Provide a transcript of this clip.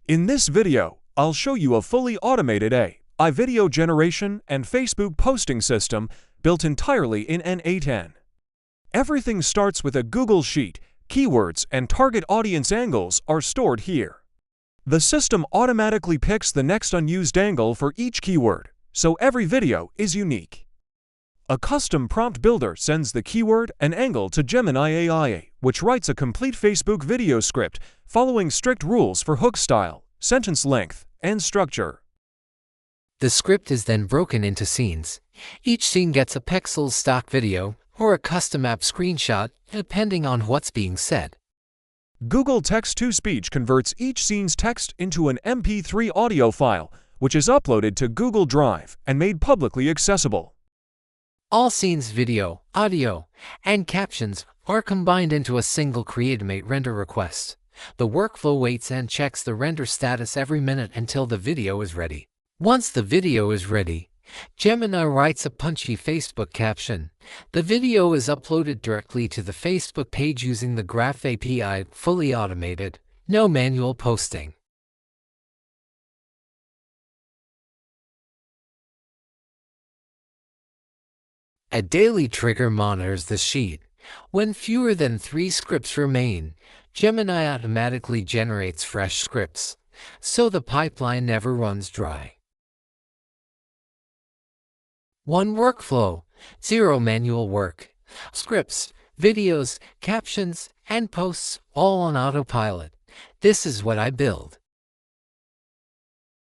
In this video, I'll show you a fully automated AI video generation and Facebook posting system built entirely in n8n. Everything starts with a Google Sheet. Keywords and target audience angles are stored here. The system automatically picks the next unused angle for each keyword, so every video is unique. A custom prompt builder sends the keyword and angle to Gemini AI, which writes a complete Facebook video script following strict rules for hook style, sentence length, and structure. The script is then broken into scenes. Each scene gets a Pexels stock video or a custom app screenshot, depending on what's being said. Google Text-to-Speech converts each scene's text into an MP3 audio file, which is uploaded to Google Drive and made publicly accessible. All scenes, video, audio, and captions are combined into a single Creatomate render request. The workflow waits and checks the render status every minute until the video is ready. Once the video is ready, Gemini writes a punchy Facebook caption. The video is uploaded directly to the Facebook page using the Graph API, fully automated, no manual posting. A daily trigger monitors the sheet. When fewer than 3 scripts remain, Gemini automatically generates fresh scripts, so the pipeline never runs dry. 1 workflow, 0 manual work. Scripts, videos, captions, and posts all on autopilot. This is what I build.